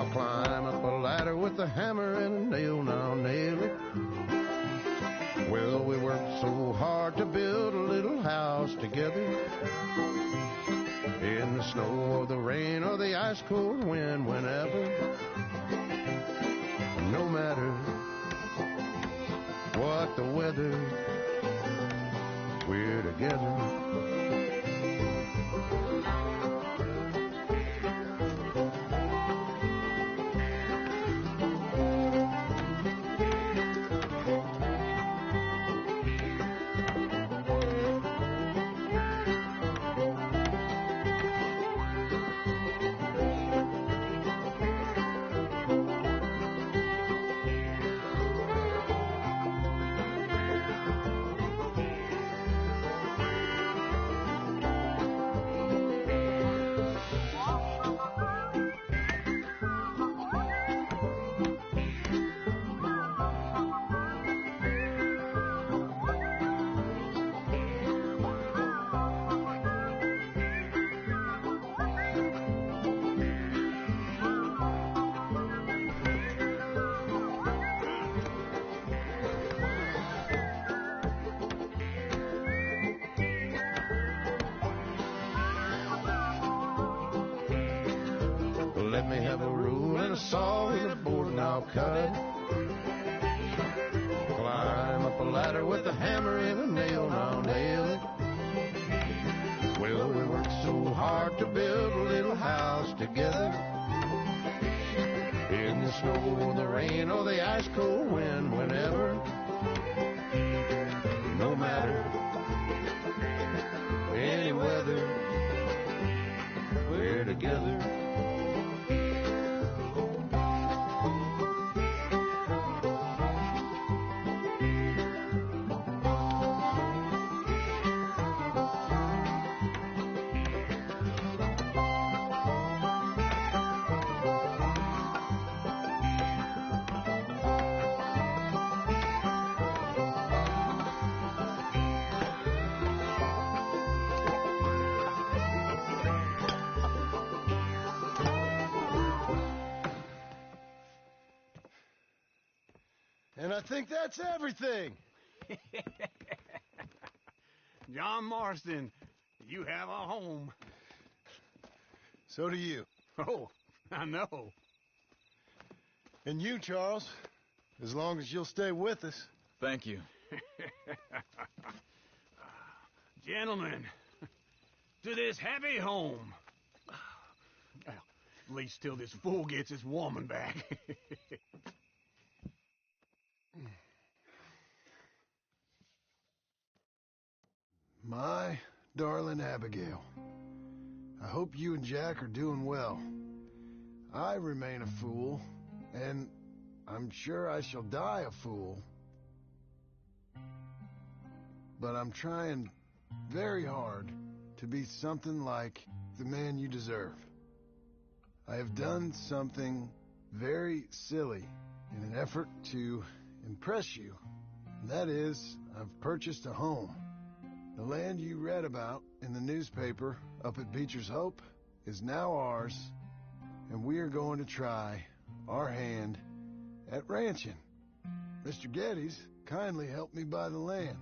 I'll climb up a ladder with a hammer and a nail, now nail it. Well, we worked so hard to build a little house together. In the snow or the rain or the ice cold wind, whenever. No matter what the weather, we're together. Let me have a rule and a saw and a board and I'll cut it. Climb up a ladder with a hammer and a nail, and I'll nail it. Well, we worked so hard to build a little house together. In the snow or the rain or the ice cold wind, whenever. No matter any weather, we're together. And I think that's everything. John Marston, you have a home. So do you. Oh, I know. And you, Charles, as long as you'll stay with us. Thank you. Gentlemen, to this happy home. Well, at least till this fool gets his woman back. My darling Abigail, I hope you and Jack are doing well. I remain a fool, and I'm sure I shall die a fool. But I'm trying very hard to be something like the man you deserve. I have done something very silly in an effort to impress you. And that is, I've purchased a home. The land you read about in the newspaper up at Beecher's Hope is now ours, and we are going to try our hand at ranching. Mr. Geddes kindly helped me buy the land.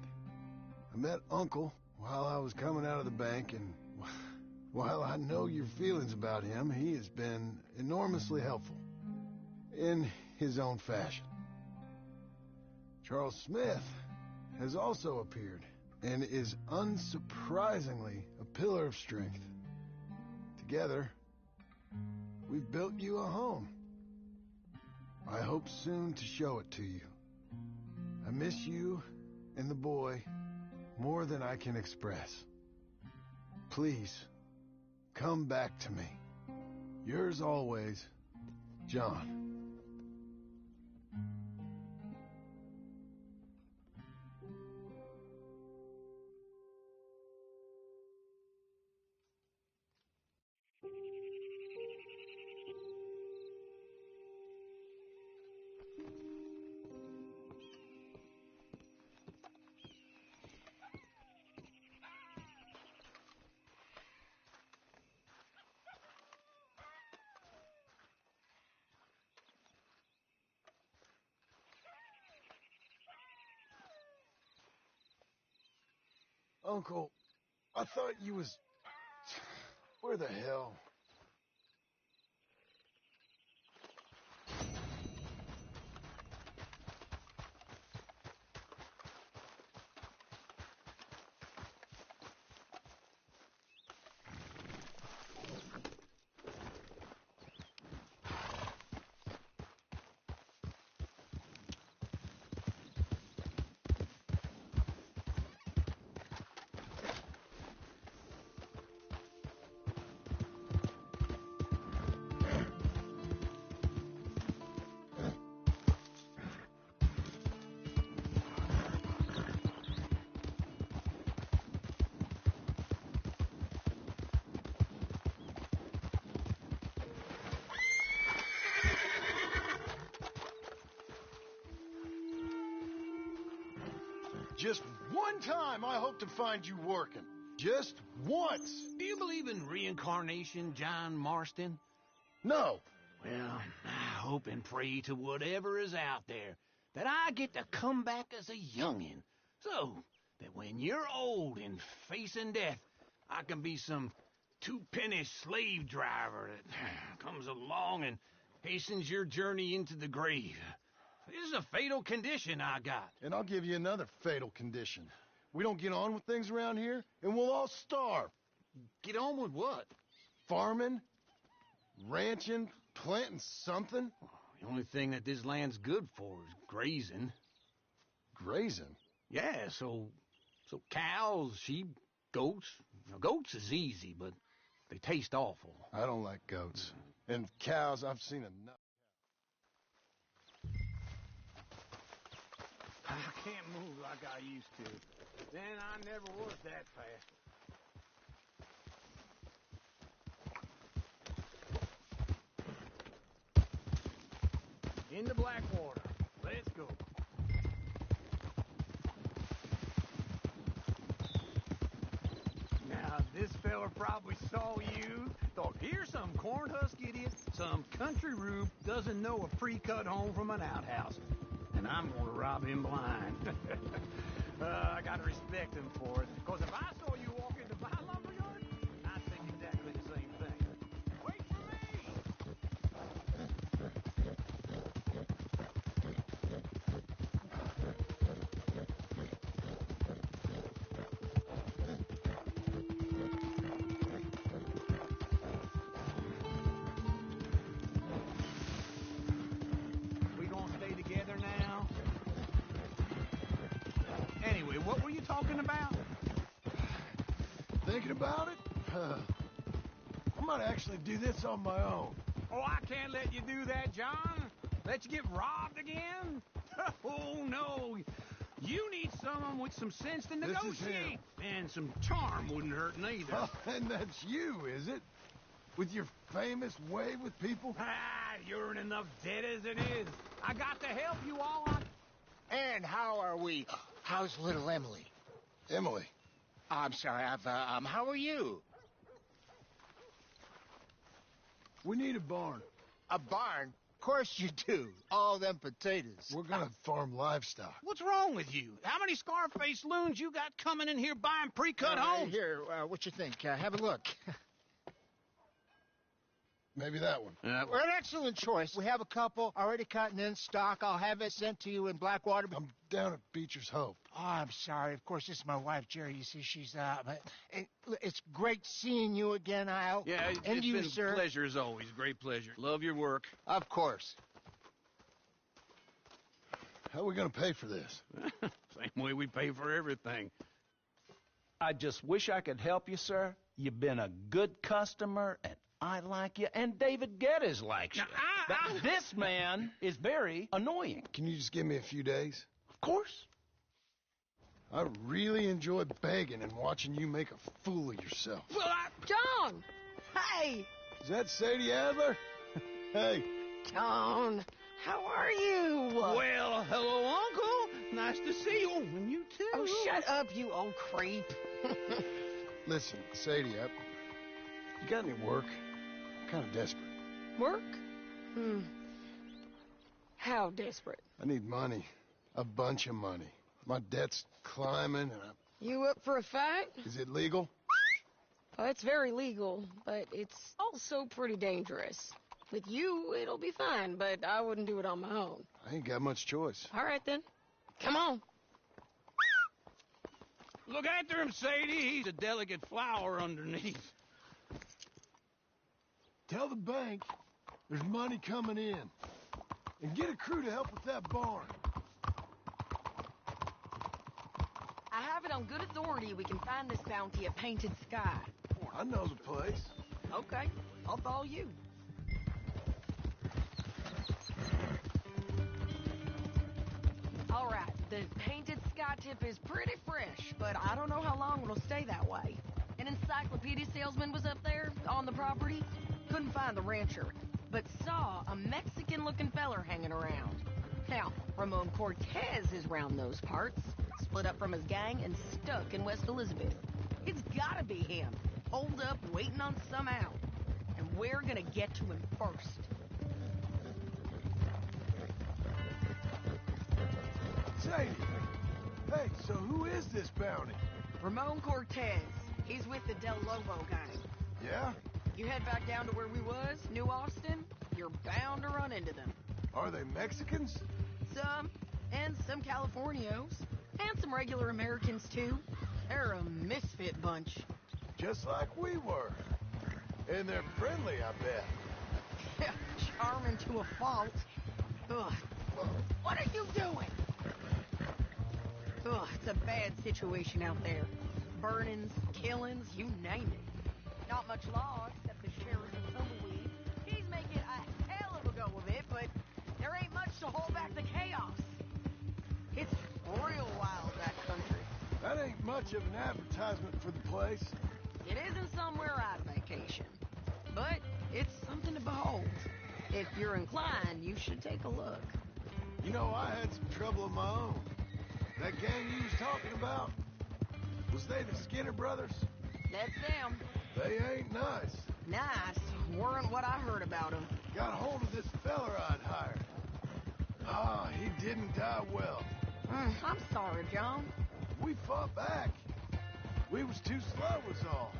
I met Uncle while I was coming out of the bank, and while I know your feelings about him, he has been enormously helpful in his own fashion. Charles Smith has also appeared and is unsurprisingly a pillar of strength. Together, we've built you a home. I hope soon to show it to you. I miss you and the boy more than I can express. Please, come back to me. Yours always, John. Uncle, I thought you was... Where the hell? Just one time I hope to find you working. Just once. Do you believe in reincarnation, John Marston? No. Well, I hope and pray to whatever is out there that I get to come back as a youngin', so that when you're old and facing death, I can be some two-penny slave driver that comes along and hastens your journey into the grave. This is a fatal condition I got. And I'll give you another fatal condition. We don't get on with things around here, and we'll all starve. Get on with what? Farming, ranching, planting something. The only thing that this land's good for is grazing. Grazing? Yeah, so cows, sheep, goats. Now, goats is easy, but they taste awful. I don't like goats. And cows, I've seen enough. I can't move like I used to. Then I never was that fast. Into Blackwater. Let's go. Now, this fella probably saw you, thought, here's some corn-husk idiot, some country rube doesn't know a pre-cut home from an outhouse. And I'm going to rob him blind. I got to respect him for it. Because if I saw you walk into my lumberyard, I'd think exactly the same thing. Wait for me! We going to stay together now? Anyway, what were you talking about? Thinking about it? I might actually do this on my own. Oh, I can't let you do that, John. Let you get robbed again? Oh, no. You need someone with some sense to This is negotiate. And some charm wouldn't hurt neither. Oh, and that's you, is it? With your famous way with people? Ah, you're in enough debt as it is. I got to help you all. And how are we? How's little Emily? Emily. I'm sorry, how are you? We need a barn. A barn? Of course you do. All them potatoes. We're gonna farm livestock. What's wrong with you? How many Scarface loons you got coming in here buying pre-cut homes? Here, what you think? Have a look. Maybe that one. We're an excellent choice. We have a couple already cut and in stock. I'll have it sent to you in Blackwater. I'm down at Beecher's Hope. Oh, I'm sorry. Of course, this is my wife, Jerry. You see, she's, it's great seeing you again, Al. Yeah, and it's you, been sir. a pleasure as always. Great pleasure. Love your work. Of course. How are we gonna pay for this? Same way we pay for everything. I just wish I could help you, sir. You've been a good customer, and I like you, and David Geddes likes you. Now, This man is very annoying. Can you just give me a few days? Of course. I really enjoy begging and watching you make a fool of yourself. Well, John! Hey! Is that Sadie Adler? Hey. John, how are you? well, hello, Uncle. Nice to see you. And you too. Oh, shut up, you old creep. Listen, Sadie, you got any work? I'm kind of desperate. Work? How desperate? I need money. A bunch of money. My debt's climbing, and You up for a fight? Is it legal? Oh, it's very legal, but it's also pretty dangerous. With you, it'll be fine, but I wouldn't do it on my own. I ain't got much choice. All right, then. Come on. Look after him, Sadie. He's a delicate flower underneath. Tell the bank there's money coming in. And get a crew to help with that barn. I have it on good authority we can find this bounty at Painted Sky. I know the place. Okay, I'll follow you. All right, the Painted Sky tip is pretty fresh, but I don't know how long it'll stay that way. An encyclopedia salesman was up there on the property. Couldn't find the rancher, but saw a Mexican-looking feller hanging around. Now, Ramon Cortez is round those parts, split up from his gang and stuck in West Elizabeth. It's gotta be him, holed up waiting on some out. And we're gonna get to him first. Sadie! Hey, so who is this bounty? Ramon Cortez. He's with the Del Lobo gang. Yeah? You head back down to where we was, New Austin, you're bound to run into them. Are they Mexicans? Some, and some Californios, and some regular Americans too. They're a misfit bunch. Just like we were. And they're friendly, I bet. Charming to a fault. Ugh. What are you doing? Ugh, it's a bad situation out there. Burnings, killings, you name it. Not much law, except the sheriff of Tumbleweed. He's making a hell of a go of it, but there ain't much to hold back the chaos. It's real wild, that country. That ain't much of an advertisement for the place. It isn't somewhere out of vacation, but it's something to behold. If you're inclined, you should take a look. You know, I had some trouble of my own. That gang you was talking about, was they the Skinner brothers? That's them. They ain't nice. Nice. Weren't what I heard about them. Got hold of this feller I'd hired. Ah, he didn't die well. I'm sorry, John. We fought back. We was too slow was all.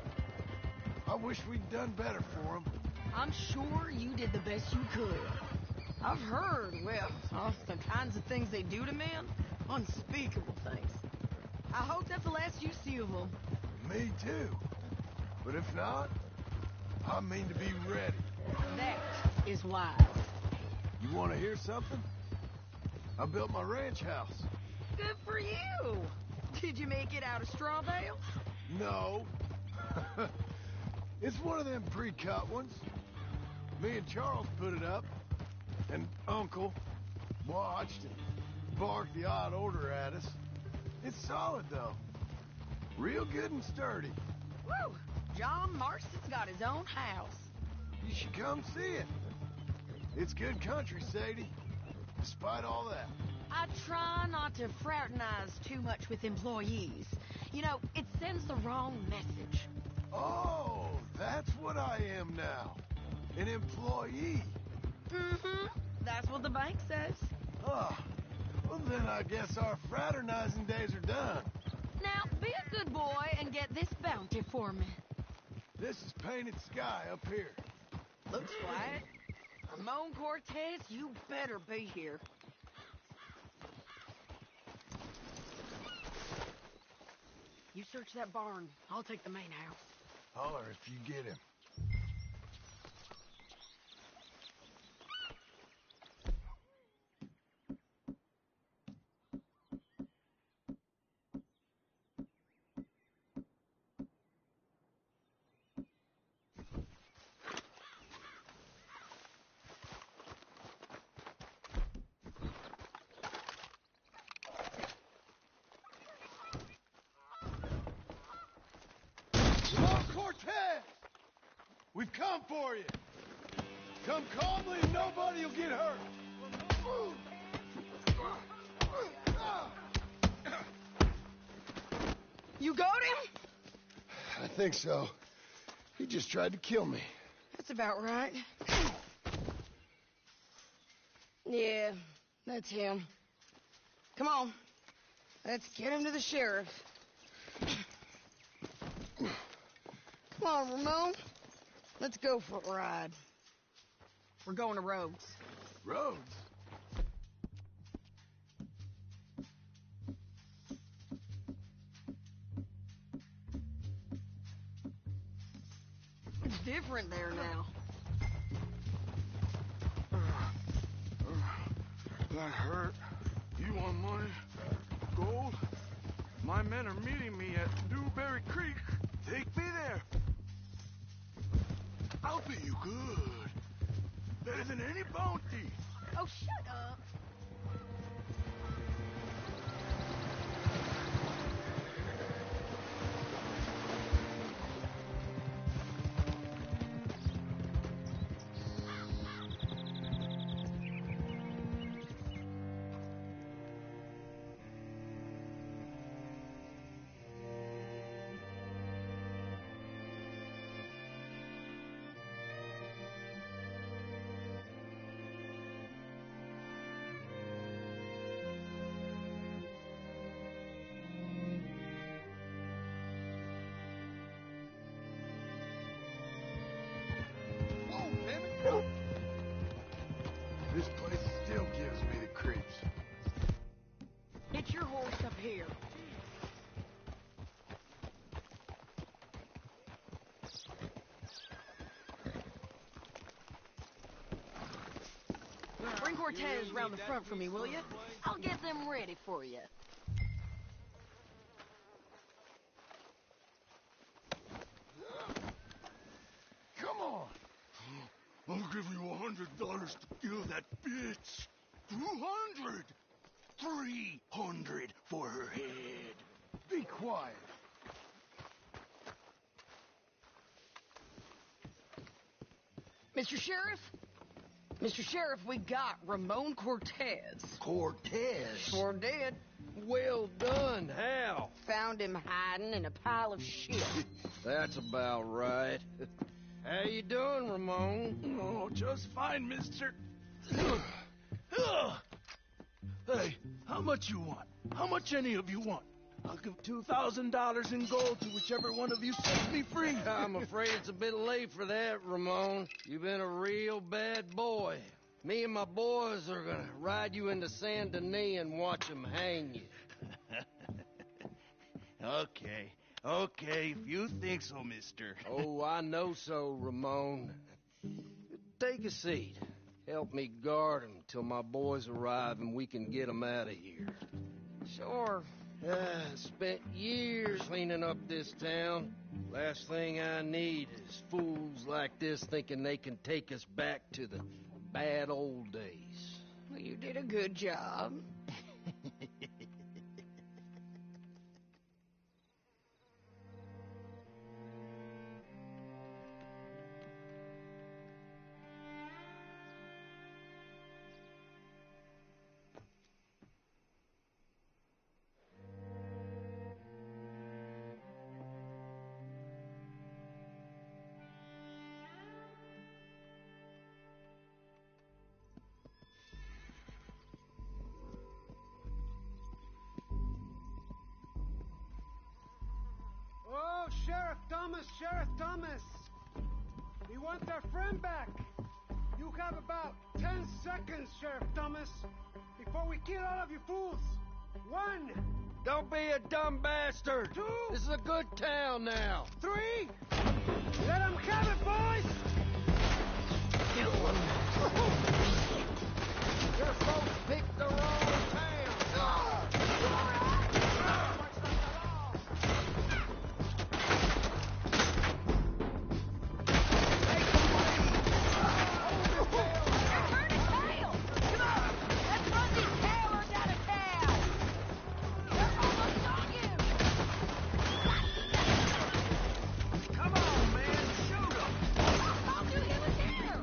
I wish we'd done better for him. I'm sure you did the best you could. I've heard, well, the kinds of things they do to men. Unspeakable things. I hope that's the last you see of them. Me too. But if not, I mean to be ready. That is wise. You want to hear something? I built my ranch house. Good for you. Did you make it out of straw bales? No. It's one of them pre-cut ones. Me and Charles put it up, and Uncle watched and barked the odd order at us. It's solid, though. Real good and sturdy. Woo! John Marston's got his own house. You should come see it. It's good country, Sadie. Despite all that. I try not to fraternize too much with employees. You know, it sends the wrong message. Oh, that's what I am now. An employee. Mm-hmm. That's what the bank says. Ah, well then I guess our fraternizing days are done. Now, be a good boy and get this bounty for me. This is Painted Sky up here. Looks quiet. Ramon Cortez, you better be here. You search that barn. I'll take the main house. Holler if you get him. Cortez! We've come for you. Come calmly and nobody will get hurt. You got him? I think so. He just tried to kill me. That's about right. Yeah, that's him. Come on. Let's get him to the sheriff. Come on, Ramon. Let's go for a ride. We're going to Rhodes. Rhodes? It's different there now. That hurt. You want money? Gold? My men are meeting me at Dewberry Creek. Take me there. I'll pay you good. Better than any bounty. Oh, shut up. This place still gives me the creeps. Get your horse up here. Bring Cortez round the front for me, will you? I'll get them ready for you. Come on. I'll give you $100 to kill that bitch. 200. 300 for her head. Be quiet. Mr. Sheriff? Mr. Sheriff, we got Ramon Cortez. Cortez? Sure did. Well done, Hal. Found him hiding in a pile of shit. That's about right. How you doing, Ramon? Oh, just fine, mister. Hey, how much you want? How much any of you want? I'll give $2,000 in gold to whichever one of you sets me free. I'm afraid it's a bit late for that, Ramon. You've been a real bad boy. Me and my boys are gonna ride you into Saint Denis and watch them hang you. Okay, if you think so, mister. Oh, I know so, Ramon. Take a seat. Help me guard them till my boys arrive and we can get them out of here. Sure. Spent years cleaning up this town. Last thing I need is fools like this thinking they can take us back to the bad old days. Well, you did a good job. Oh, Sheriff Thomas! We want our friend back. You have about 10 seconds, Sheriff Thomas, before we kill all of you fools. 1. Don't be a dumb bastard. 2. This is a good town now. 3. Let them have it, boys! Kill them. Your folks picked the wrong town. I'll do him with him.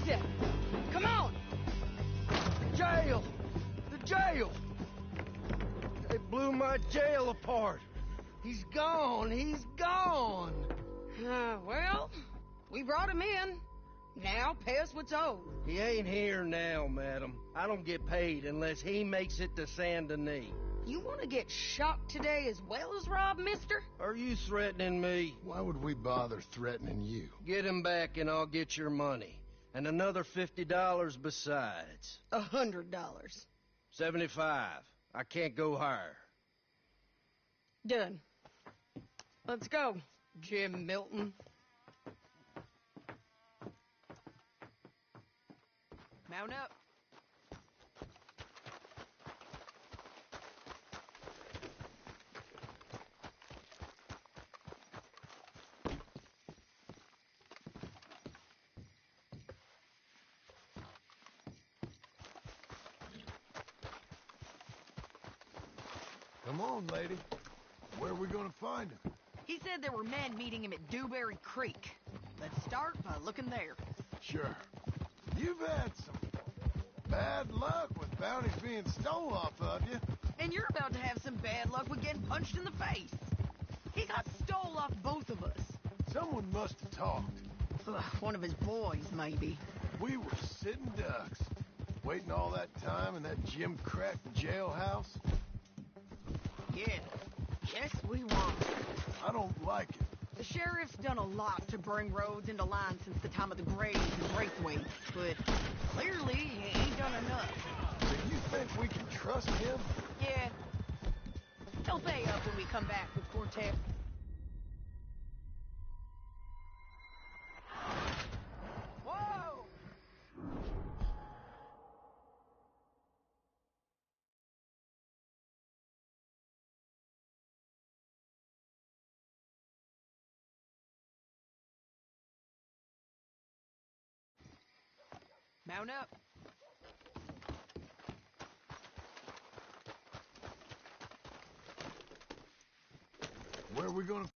it? Come on! Jail! The jail! They blew my jail apart. He's gone. He's gone. Well, we brought him in. Now pay us what's owed. He ain't here now, madam. I don't get paid unless he makes it to Saint Denis. You want to get shot today as well as rob, mister? Are you threatening me? Why would we bother threatening you? Get him back and I'll get your money. And another $50 besides. $100. 75. I can't go higher. Done. Let's go, Jim Milton. Mount up. Come on, lady. Where are we gonna find him? He said there were men meeting him at Dewberry Creek. Let's start by looking there. Sure. You've had some bad luck with bounties being stole off of you. And you're about to have some bad luck with getting punched in the face. He got stole off both of us. Someone must have talked. Ugh, one of his boys, maybe. We were sitting ducks, waiting all that time in that Jim Crack jailhouse. Yeah. Yes, we were. I don't like it. The sheriff's done a lot to bring roads into line since the time of the Grays and Braithwaite, but clearly he ain't done enough. So you think we can trust him? Yeah. He'll pay up when we come back with Quartet. Whoa! Mount up. Where are we gonna